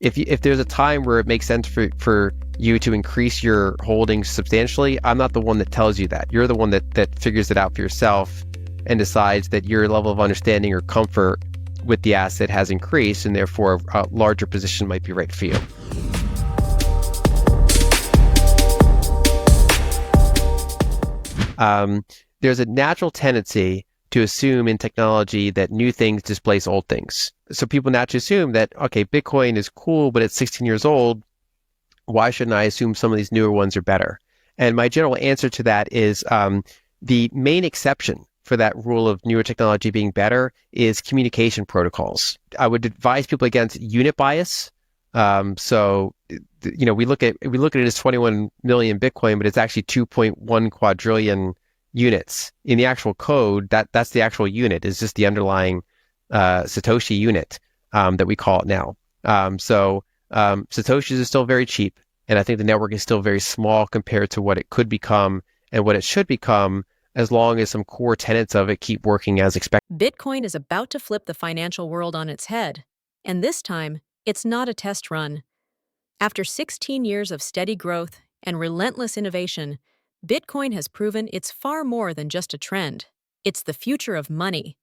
if there's a time where it makes sense for you to increase your holdings substantially, I'm not the one that tells you that. You're the one that figures it out for yourself and decides that your level of understanding or comfort with the asset has increased, and therefore a larger position might be right for you. There's a natural tendency to assume in technology that new things displace old things. So people naturally assume that, okay, Bitcoin is cool, but it's 16 years old. Why shouldn't I assume some of these newer ones are better? And my general answer to that is the main exception for that rule of newer technology being better is communication protocols. I would advise people against unit bias. So, we look at it as 21 million Bitcoin, but it's actually 2.1 quadrillion units. In the actual code, that's the actual unit, is just the underlying satoshi unit that we call it now. Satoshis is still very cheap, and I think the network is still very small compared to what it could become and what it should become, as long as some core tenets of it keep working as expected. Bitcoin is about to flip the financial world on its head, and this time, it's not a test run. After 16 years of steady growth and relentless innovation, Bitcoin has proven it's far more than just a trend. It's the future of money.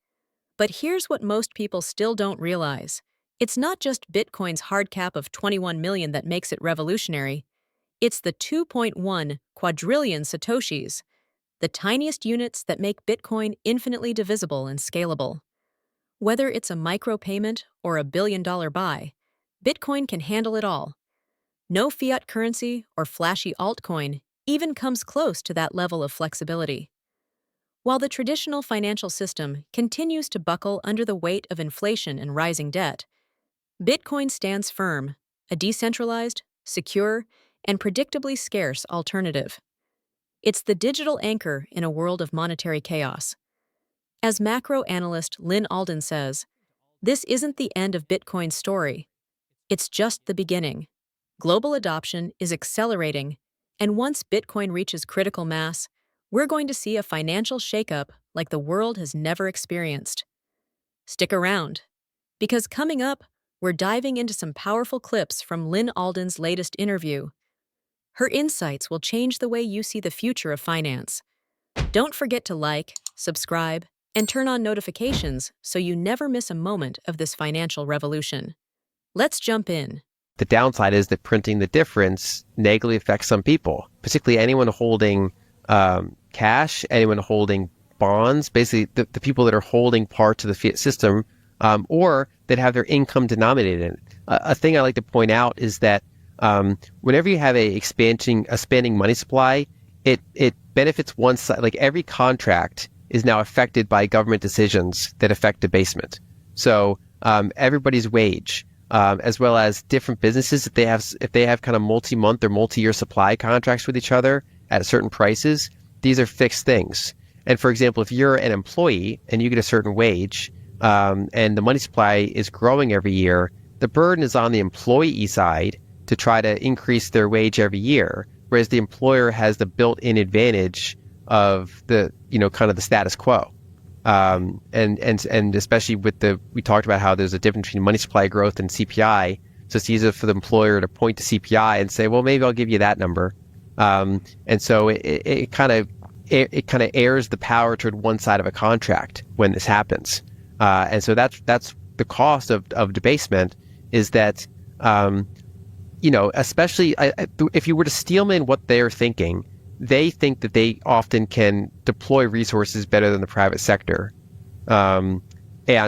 But here's what most people still don't realize. It's not just Bitcoin's hard cap of 21 million that makes it revolutionary. It's the 2.1 quadrillion satoshis, the tiniest units that make Bitcoin infinitely divisible and scalable. Whether it's a micropayment or a billion-dollar buy, Bitcoin can handle it all. No fiat currency or flashy altcoin even comes close to that level of flexibility. While the traditional financial system continues to buckle under the weight of inflation and rising debt, Bitcoin stands firm, a decentralized, secure, and predictably scarce alternative. It's the digital anchor in a world of monetary chaos. As macro analyst Lynn Alden says, this isn't the end of Bitcoin's story. It's just the beginning. Global adoption is accelerating, and once Bitcoin reaches critical mass, we're going to see a financial shakeup like the world has never experienced. Stick around, because coming up, we're diving into some powerful clips from Lynn Alden's latest interview. Her insights will change the way you see the future of finance. Don't forget to like, subscribe, and turn on notifications so you never miss a moment of this financial revolution. Let's jump in. The downside is that printing the difference negatively affects some people, particularly anyone holding cash, anyone holding bonds, basically the people that are holding parts of the fiat system, or that have their income denominated in it. A thing I like to point out is that whenever you have a expanding money supply, it benefits one side. Like every contract is now affected by government decisions that affect debasement. So everybody's wage, as well as different businesses, if they have kind of multi-month or multi-year supply contracts with each other at certain prices, these are fixed things. And for example, if you're an employee and you get a certain wage, and the money supply is growing every year, the burden is on the employee side to try to increase their wage every year, whereas the employer has the built-in advantage of the, kind of the status quo. And especially we talked about how there's a difference between money supply growth and CPI. So it's easier for the employer to point to CPI and say, well, maybe I'll give you that number. And so it kind of airs the power toward one side of a contract when this happens. And so that's the cost of debasement, is that, especially if you were to steelman what they're thinking, they think that they often can deploy resources better than the private sector. And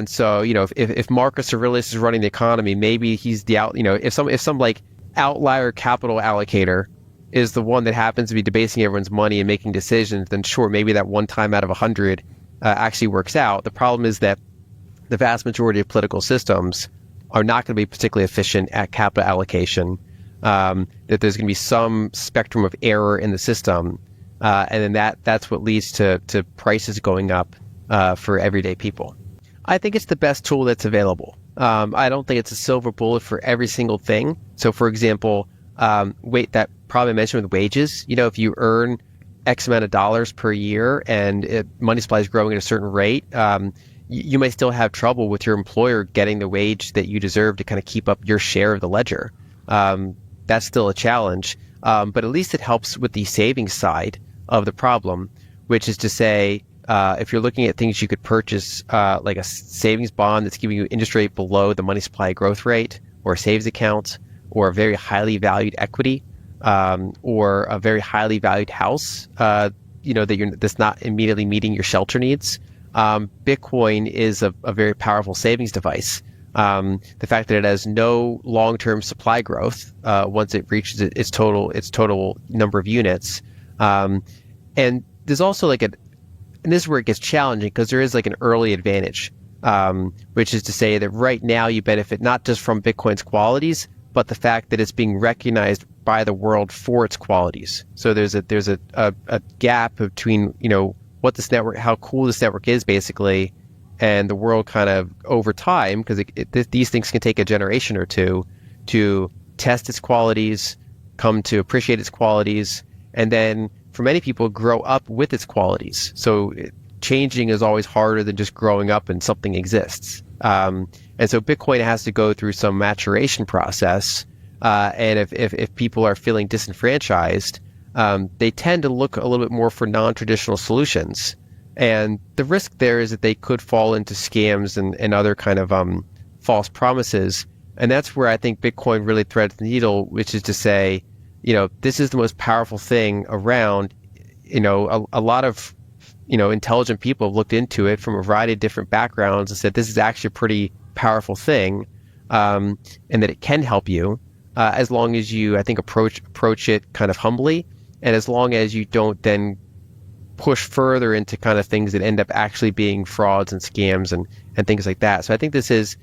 so, if Marcus Aurelius is running the economy, maybe he's if some like outlier capital allocator is the one that happens to be debasing everyone's money and making decisions, then sure, maybe that one time out of 100 actually works out. The problem is that the vast majority of political systems are not going to be particularly efficient at capital allocation. That there's going to be some spectrum of error in the system, and then that's what leads to prices going up for everyday people. I think it's the best tool that's available. I don't think it's a silver bullet for every single thing. So, for example, that probably mentioned with wages. If you earn X amount of dollars per year and money supply is growing at a certain rate, you might still have trouble with your employer getting the wage that you deserve to kind of keep up your share of the ledger. That's still a challenge. But at least it helps with the savings side of the problem, which is to say, if you're looking at things you could purchase, like a savings bond that's giving you interest rate below the money supply growth rate, or a savings account, or a very highly valued equity, or a very highly valued house, that's not immediately meeting your shelter needs. Bitcoin is a very powerful savings device. The fact that it has no long-term supply growth once it reaches its total number of units, and there's also and this is where it gets challenging because there is like an early advantage, which is to say that right now you benefit not just from Bitcoin's qualities, but the fact that it's being recognized by the world for its qualities. So there's a gap between what this network, how cool this network is basically, and the world kind of over time, because these things can take a generation or two to test its qualities, come to appreciate its qualities, and then for many people grow up with its qualities. So changing is always harder than just growing up and something exists. And so Bitcoin has to go through some maturation process. And if people are feeling disenfranchised, they tend to look a little bit more for non-traditional solutions. And the risk there is that they could fall into scams and other kind of false promises. And that's where I think Bitcoin really threads the needle, which is to say, this is the most powerful thing around. A lot of intelligent people have looked into it from a variety of different backgrounds and said this is actually a pretty powerful thing, and that it can help you as long as you, I think, approach it kind of humbly, and as long as you don't then push further into kind of things that end up actually being frauds and scams and things like that. So I think this is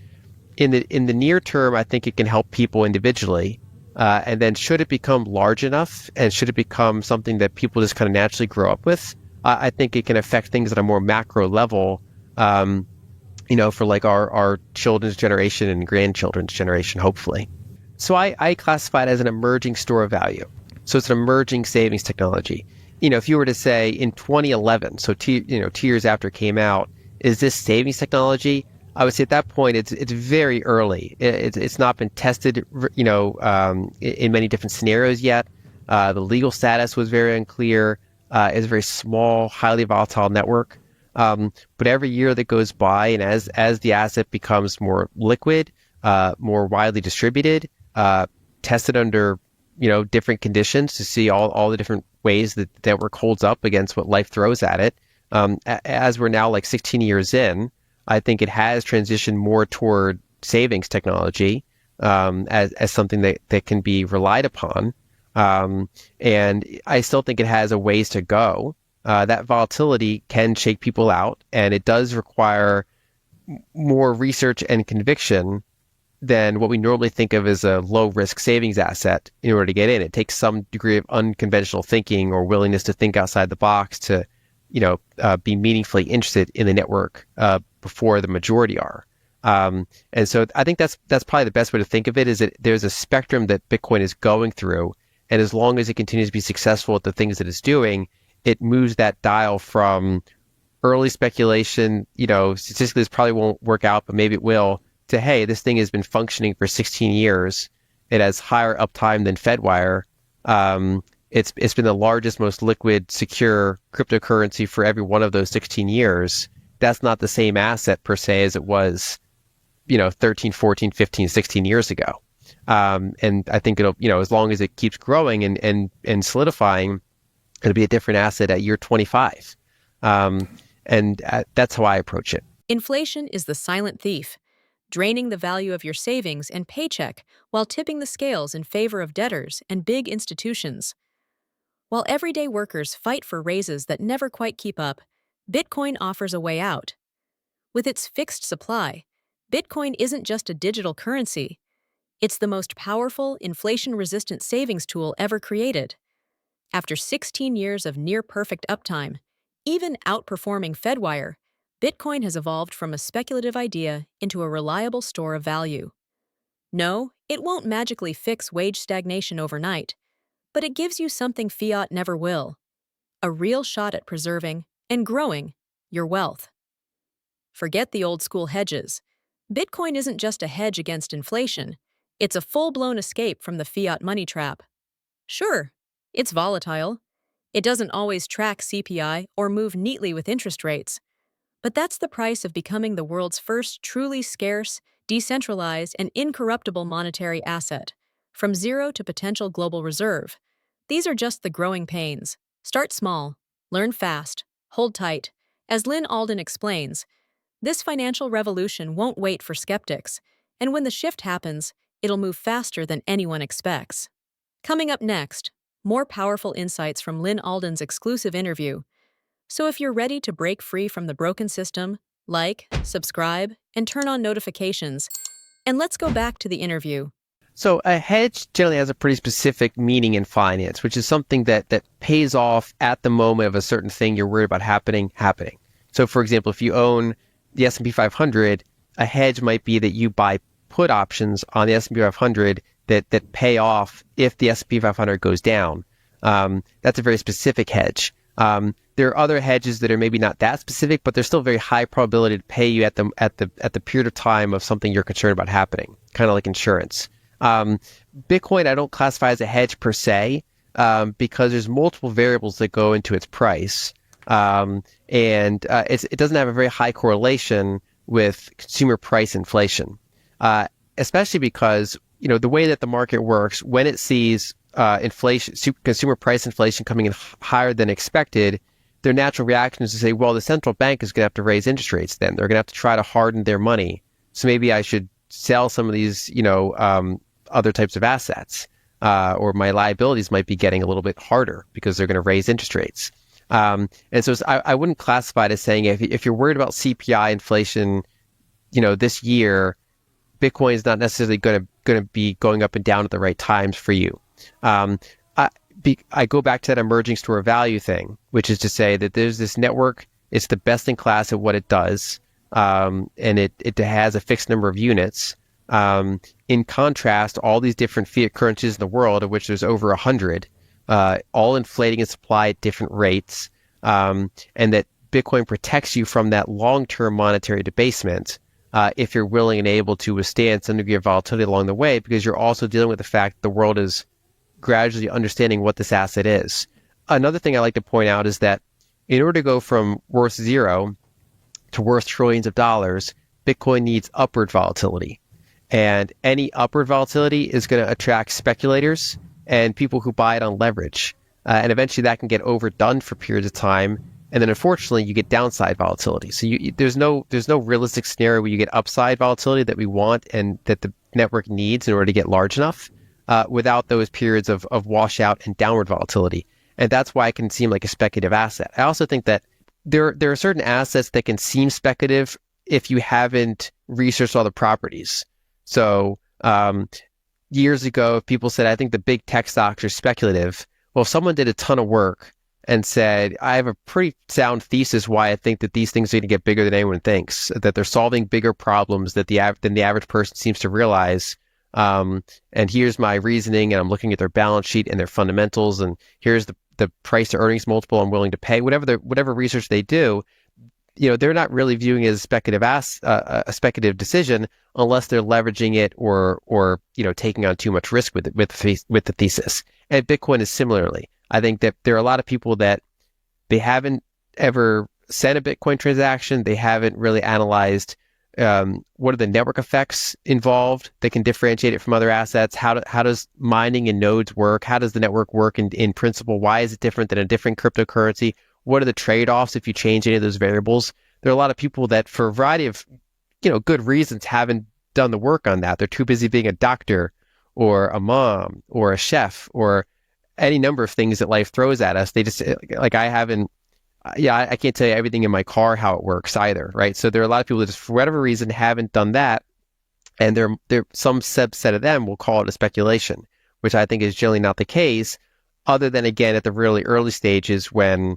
in the near term, I think it can help people individually. And then should it become large enough and should it become something that people just kind of naturally grow up with, I think it can affect things at a more macro level, for like our children's generation and grandchildren's generation, hopefully. So I classify it as an emerging store of value. So it's an emerging savings technology. If you were to say in 2011, so 2 years after it came out, is this savings technology? I would say at that point it's very early. It's not been tested, in many different scenarios yet. The legal status was very unclear. It's a very small, highly volatile network. But every year that goes by, and as the asset becomes more liquid, more widely distributed, tested under different conditions to see all the different ways that the network holds up against what life throws at it. As we're now like 16 years in, I think it has transitioned more toward savings technology as something that can be relied upon. And I still think it has a ways to go. That volatility can shake people out, and it does require more research and conviction than what we normally think of as a low-risk savings asset in order to get in. It takes some degree of unconventional thinking or willingness to think outside the box to, be meaningfully interested in the network before the majority are. And so I think that's probably the best way to think of it, is that there's a spectrum that Bitcoin is going through, and as long as it continues to be successful at the things that it's doing, it moves that dial from early speculation, statistically this probably won't work out, but maybe it will, to, hey, this thing has been functioning for 16 years. It has higher uptime than Fedwire. It's been the largest, most liquid, secure cryptocurrency for every one of those 16 years. That's not the same asset per se as it was, 13, 14, 15, 16 years ago. And I think it'll, as long as it keeps growing and solidifying, it'll be a different asset at year 25. And that's how I approach it. Inflation is the silent thief, draining the value of your savings and paycheck while tipping the scales in favor of debtors and big institutions. While everyday workers fight for raises that never quite keep up, Bitcoin offers a way out. With its fixed supply, Bitcoin isn't just a digital currency. It's the most powerful, inflation-resistant savings tool ever created. After 16 years of near-perfect uptime, even outperforming Fedwire, Bitcoin has evolved from a speculative idea into a reliable store of value. No, it won't magically fix wage stagnation overnight, but it gives you something fiat never will: a real shot at preserving and growing your wealth. Forget the old school hedges. Bitcoin isn't just a hedge against inflation, it's a full-blown escape from the fiat money trap. Sure, it's volatile. It doesn't always track CPI or move neatly with interest rates. But that's the price of becoming the world's first truly scarce, decentralized, and incorruptible monetary asset, from zero to potential global reserve. These are just the growing pains. Start small, learn fast, hold tight. As Lynn Alden explains, this financial revolution won't wait for skeptics, and when the shift happens, it'll move faster than anyone expects. Coming up next, more powerful insights from Lynn Alden's exclusive interview. So if you're ready to break free from the broken system, like, subscribe, and turn on notifications. And let's go back to the interview. So a hedge generally has a pretty specific meaning in finance, which is something that pays off at the moment of a certain thing you're worried about happening. So for example, if you own the S&P 500, a hedge might be that you buy put options on the S&P 500 that pay off if the S&P 500 goes down. That's a very specific hedge. There are other hedges that are maybe not that specific, but there's still very high probability to pay you at the period of time of something you're concerned about happening, kind of like insurance. Bitcoin, I don't classify as a hedge per se, because there's multiple variables that go into its price, and it doesn't have a very high correlation with consumer price inflation, especially because the way that the market works, when it sees inflation, consumer price inflation coming in higher than expected, their natural reaction is to say, well, the central bank is going to have to raise interest rates then. They're going to have to try to harden their money. So maybe I should sell some of these, other types of assets, or my liabilities might be getting a little bit harder because they're going to raise interest rates. And so I wouldn't classify it as saying if you're worried about CPI inflation, this year, Bitcoin is not necessarily going to be going up and down at the right times for you. I go back to that emerging store of value thing, which is to say that there's this network, it's the best in class at what it does, and it has a fixed number of units. In contrast, all these different fiat currencies in the world, of which there's over 100, all inflating in supply at different rates, and that Bitcoin protects you from that long-term monetary debasement if you're willing and able to withstand some degree of volatility along the way, because you're also dealing with the fact that the world is gradually understanding what this asset is. Another thing I like to point out is that in order to go from worth zero to worth trillions of dollars, Bitcoin needs upward volatility. And any upward volatility is going to attract speculators and people who buy it on leverage. And eventually that can get overdone for periods of time. And then unfortunately you get downside volatility. So there's no realistic scenario where you get upside volatility that we want and that the network needs in order to get large enough, without those periods of washout and downward volatility. And that's why it can seem like a speculative asset. I also think that there are certain assets that can seem speculative if you haven't researched all the properties. So years ago, people said, I think the big tech stocks are speculative. Well, if someone did a ton of work and said, I have a pretty sound thesis why I think that these things are going to get bigger than anyone thinks, that they're solving bigger problems than the average person seems to realize. And here's my reasoning, and I'm looking at their balance sheet and their fundamentals, and here's the price to earnings multiple I'm willing to pay. Whatever research they do, they're not really viewing it as a speculative decision unless they're leveraging it or taking on too much risk with the thesis. And Bitcoin is similarly. I think that there are a lot of people that they haven't ever sent a Bitcoin transaction. They haven't really analyzed what are the network effects involved that can differentiate it from other assets? How does mining and nodes work? How does the network work in principle? Why is it different than a different cryptocurrency? What are the trade-offs if you change any of those variables? There are a lot of people that, for a variety of good reasons, haven't done the work on that. They're too busy being a doctor or a mom or a chef or any number of things that life throws at us. They just, like, I can't tell you everything in my car, how it works either, right? So there are a lot of people that just, for whatever reason, haven't done that. And some subset of them will call it a speculation, which I think is generally not the case, other than, again, at the really early stages when,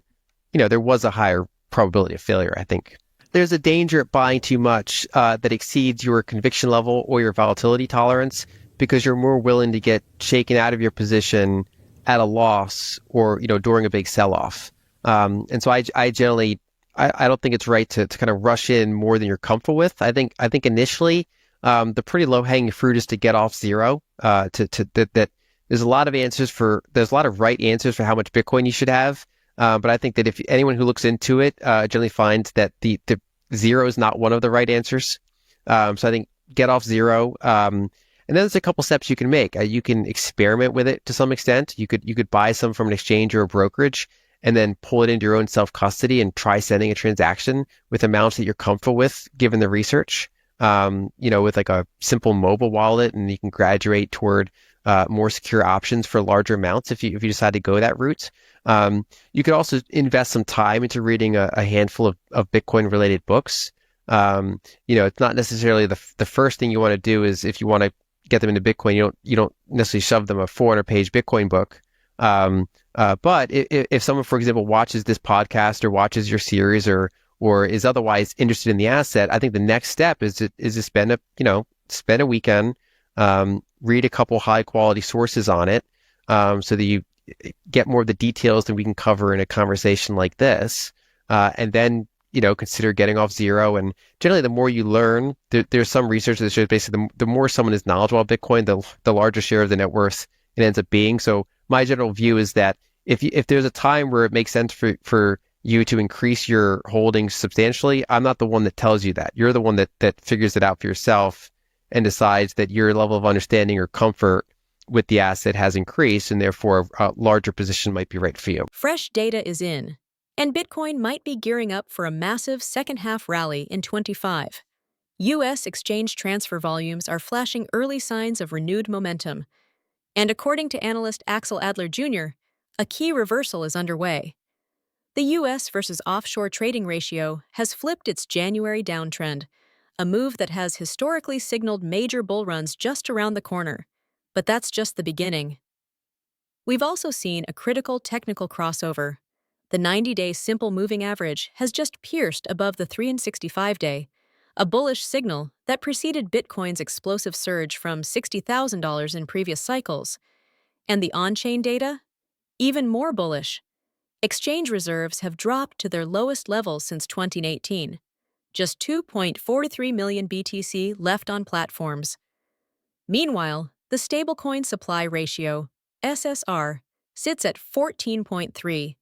there was a higher probability of failure, I think. There's a danger at buying too much that exceeds your conviction level or your volatility tolerance, because you're more willing to get shaken out of your position at a loss or, during a big sell-off. And so I generally I don't think it's right to kind of rush in more than you're comfortable with. I think initially, the pretty low hanging fruit is to get off zero. That there's a lot of there's a lot of right answers for how much Bitcoin you should have. But I think that if anyone who looks into it, generally finds that the zero is not one of the right answers. So I think get off zero. And then there's a couple steps you can make. You can experiment with it to some extent. You could buy some from an exchange or a brokerage and then pull it into your own self-custody and try sending a transaction with amounts that you're comfortable with, given the research, with like a simple mobile wallet, and you can graduate toward more secure options for larger amounts if you decide to go that route. You could also invest some time into reading a handful of Bitcoin-related books. It's not necessarily the first thing you want to do is if you want to get them into Bitcoin, you don't necessarily shove them a 400-page Bitcoin book. But if someone, for example, watches this podcast or watches your series or is otherwise interested in the asset, I think the next step is to spend a weekend, read a couple high quality sources on it, so that you get more of the details that we can cover in a conversation like this, and then consider getting off zero. And generally, the more you learn, there's some research that shows basically the more someone is knowledgeable about Bitcoin, the larger share of the net worth it ends up being. So my general view is that if there's a time where it makes sense for you to increase your holdings substantially, I'm not the one that tells you that. You're the one that figures it out for yourself and decides that your level of understanding or comfort with the asset has increased, and therefore a larger position might be right for you. Fresh data is in, and Bitcoin might be gearing up for a massive second-half rally in 25. U.S. exchange transfer volumes are flashing early signs of renewed momentum, and according to analyst Axel Adler Jr., a key reversal is underway. The U.S. versus offshore trading ratio has flipped its January downtrend, a move that has historically signaled major bull runs just around the corner. But that's just the beginning. We've also seen a critical technical crossover. The 90-day simple moving average has just pierced above the 365-day, a bullish signal that preceded Bitcoin's explosive surge from $60,000 in previous cycles. And the Onchain data? Even more bullish. Exchange reserves have dropped to their lowest levels since 2018. Just 2.43 million BTC left on platforms. Meanwhile, the stablecoin supply ratio, SSR, sits at 14.3,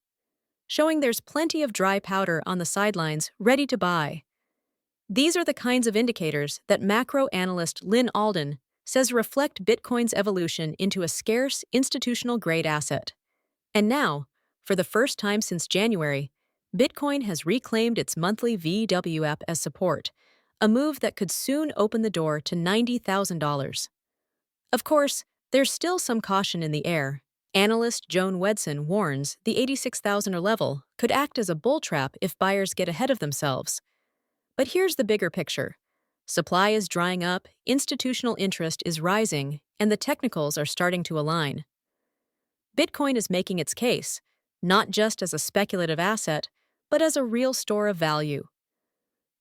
showing there's plenty of dry powder on the sidelines ready to buy. These are the kinds of indicators that macro analyst Lynn Alden says reflect Bitcoin's evolution into a scarce, institutional-grade asset. And now, for the first time since January, Bitcoin has reclaimed its monthly VWAP as support, a move that could soon open the door to $90,000. Of course, there's still some caution in the air. Analyst Joan Wedson warns the 86,000 level could act as a bull trap if buyers get ahead of themselves. But here's the bigger picture. Supply is drying up, institutional interest is rising, and the technicals are starting to align. Bitcoin is making its case, not just as a speculative asset, but as a real store of value.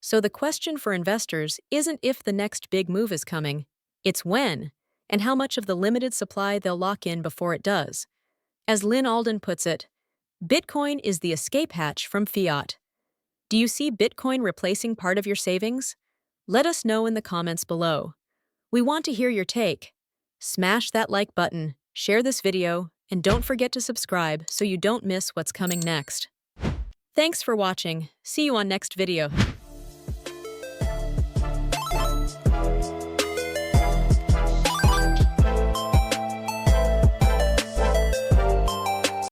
So the question for investors isn't if the next big move is coming, it's when, and how much of the limited supply they'll lock in before it does. As Lynn Alden puts it, Bitcoin is the escape hatch from fiat. Do you see Bitcoin replacing part of your savings? Let us know in the comments below. We want to hear your take. Smash that like button, share this video, and don't forget to subscribe so you don't miss what's coming next. Thanks for watching. See you on next video.